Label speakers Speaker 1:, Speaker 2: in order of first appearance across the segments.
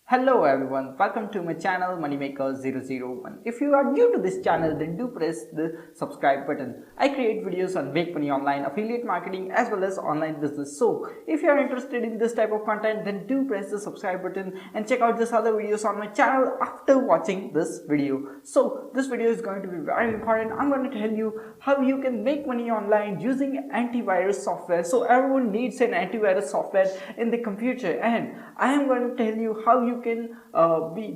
Speaker 1: Hello everyone, welcome to my channel Moneymaker001. If you are new to this channel, then do press the subscribe button. I create videos on make money online, affiliate marketing as well as online business. So if you are interested in this type of content, then do press the subscribe button and check out this other videos on my channel after watching this video. So this video is going to be very important. I'm going to tell you how you can make money online using antivirus software. So everyone needs an antivirus software in the computer, and I am going to tell you how you can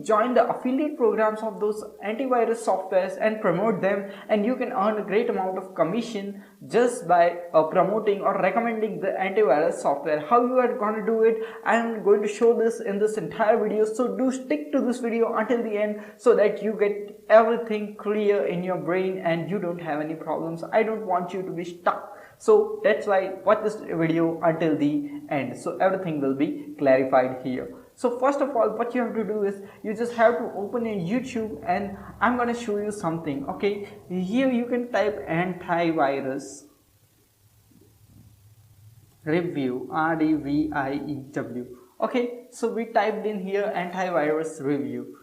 Speaker 1: join the affiliate programs of those antivirus softwares and promote them, and you can earn a great amount of commission just by promoting or recommending the antivirus software. How you are going to do it, I am going to show this in this entire video, so do stick to this video until the end so that you get everything clear in your brain and you don't have any problems. I don't want you to be stuck. So that's why watch this video until the end, so everything will be clarified here. So first of all, what you have to do is you just have to open a YouTube, and I'm going to show you something. Okay, here you can type antivirus review, REVIEW. Okay, so we typed in here antivirus review.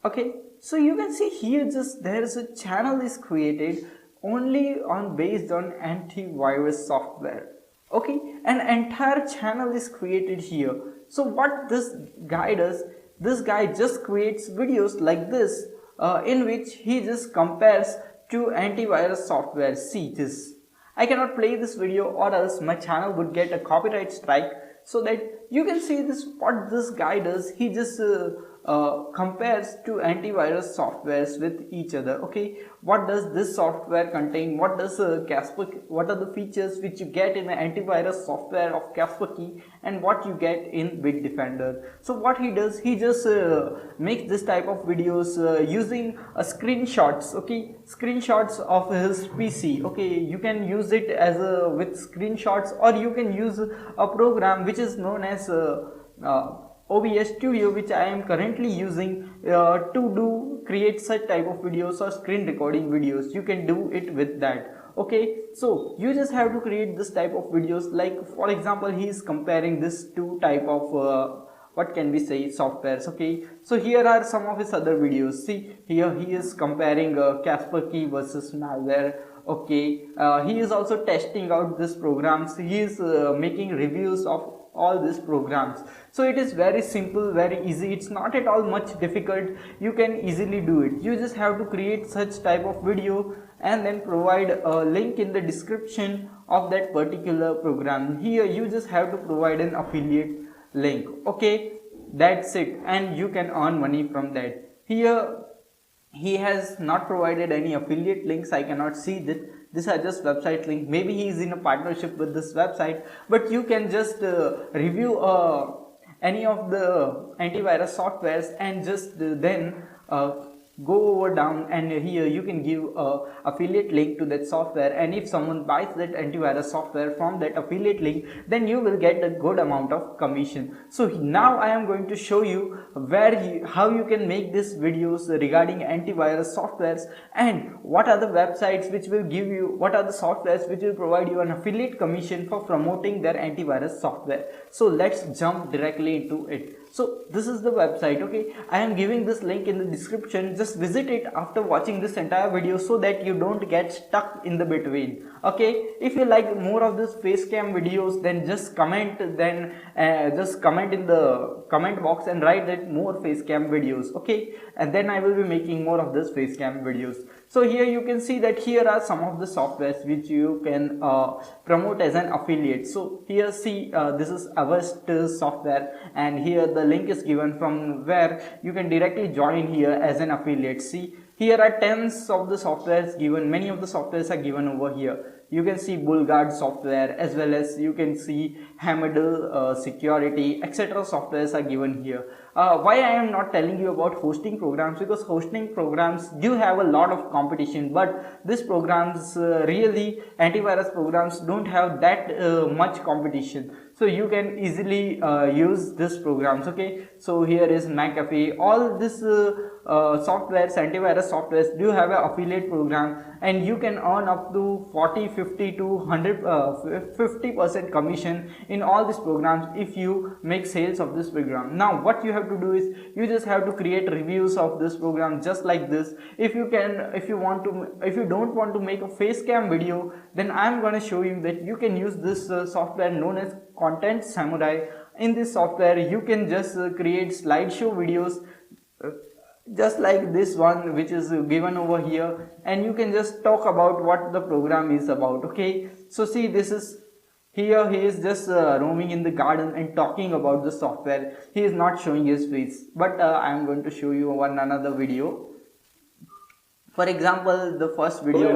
Speaker 1: Okay, so you can see here just there is a channel is created only based on antivirus software. Okay, an entire channel is created here. So what this guy does, this guy just creates videos like this in which he just compares to antivirus software. See this, I cannot play this video or else my channel would get a copyright strike. So that you can see this, what this guy does, he just compares to antivirus softwares with each other. Okay, what does this software contain, what does Kaspersky, what are the features which you get in the antivirus software of Kaspersky and what you get in Bitdefender. So what he does, he just makes this type of videos using screenshots. Okay, screenshots of his PC. Okay, you can use it as with screenshots, or you can use a program which is known as OBS Studio, which I am currently using to create such type of videos or screen recording videos. You can do it with that. Okay, so you just have to create this type of videos. Like for example, he is comparing this two type of what can we say, softwares. Okay, so here are some of his other videos. See here, he is comparing Kaspersky versus malware. Okay, he is also testing out these programs. He is making reviews of all these programs. So it is very simple, very easy. It's not at all much difficult. You can easily do it. You just have to create such type of video and then provide a link in the description of that particular program. Here you just have to provide an affiliate link. Okay, that's it, and you can earn money from that. Here he has not provided any affiliate links. I cannot see that. These are just website link. Maybe he is in a partnership with this website, but you can just review any of the antivirus softwares and just then go over down, and here you can give a affiliate link to that software, and if someone buys that antivirus software from that affiliate link, then you will get a good amount of commission. So now I am going to show you how you can make these videos regarding antivirus softwares, and what are the websites which will give you, what are the softwares which will provide you an affiliate commission for promoting their antivirus software. So let's jump directly into it. So this is the website. Okay, I am giving this link in the description. Just visit it after watching this entire video so that you don't get stuck in the between. Okay, if you like more of this face cam videos, then just comment, then just comment in the comment box and write that more face cam videos. Okay, and then I will be making more of this face cam videos. So here you can see that here are some of the softwares which you can promote as an affiliate. So here see, this is Avast software, and here the link is given from where you can directly join here as an affiliate. See, here are tens of the softwares given. Many of the softwares are given over here. You can see BullGuard software, as well as you can see Hamidal security, etc. softwares are given here. Why I am not telling you about hosting programs, because hosting programs do have a lot of competition, but these programs really, antivirus programs don't have that much competition. So you can easily use these programs. Okay, so here is McAfee. All this softwares, antivirus softwares do have an affiliate program, and you can earn up to 40, 50 to 100 50% commission in all these programs if you make sales of this program. Now what you have to do is you just have to create reviews of this program just like this. If you don't want to make a face cam video, then I'm going to show you that you can use this software known as Content Samurai. In this software you can just create slideshow videos just like this one which is given over here, and you can just talk about what the program is about. Okay, so see, this is here he is just roaming in the garden and talking about the software. He is not showing his face, but I am going to show you another video. For example, the first video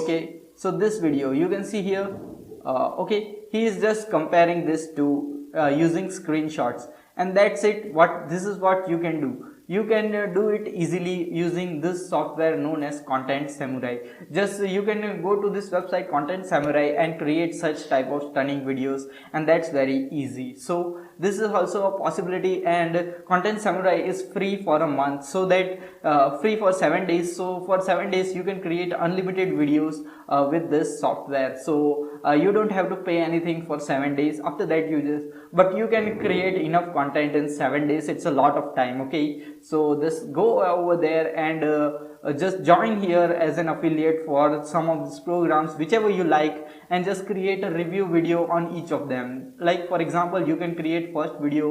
Speaker 1: okay, so this video you can see here, okay, he is just comparing this to using screenshots, and that's it. This is what you can do. You can do it easily using this software known as Content Samurai. Just you can go to this website Content Samurai and create such type of stunning videos, and that's very easy. So this is also a possibility, and Content Samurai is free for a month, so that free for 7 days. So for 7 days you can create unlimited videos with this software. So you don't have to pay anything for 7 days. After that but you can create enough content in 7 days. It's a lot of time. Okay, so just go over there and just join here as an affiliate for some of these programs, whichever you like, and just create a review video on each of them. Like for example, you can create first video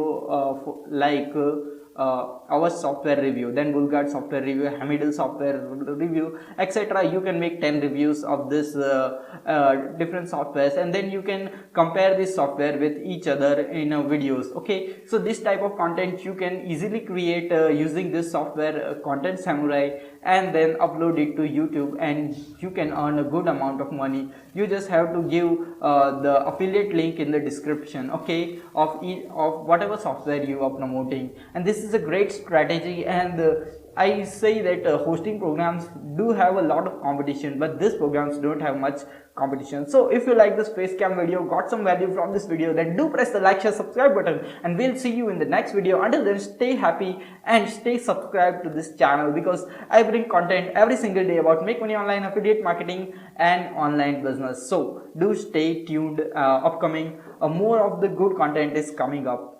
Speaker 1: our software review, then Bulgard software review, Hamidal software review, etc. You can make 10 reviews of this different softwares, and then you can compare this software with each other in videos. Okay, so this type of content you can easily create using this software Content Samurai, and then upload it to YouTube, and you can earn a good amount of money. You just have to give the affiliate link in the description, okay, of whatever software you are promoting. And this is a great strategy, and I say that hosting programs do have a lot of competition, but these programs don't have much competition. So if you like this face cam video, got some value from this video, then do press the like, share, subscribe button, and we'll see you in the next video. Until then, stay happy and stay subscribed to this channel, because I bring content every single day about make money online, affiliate marketing, and online business. So do stay tuned. Upcoming more of the good content is coming up.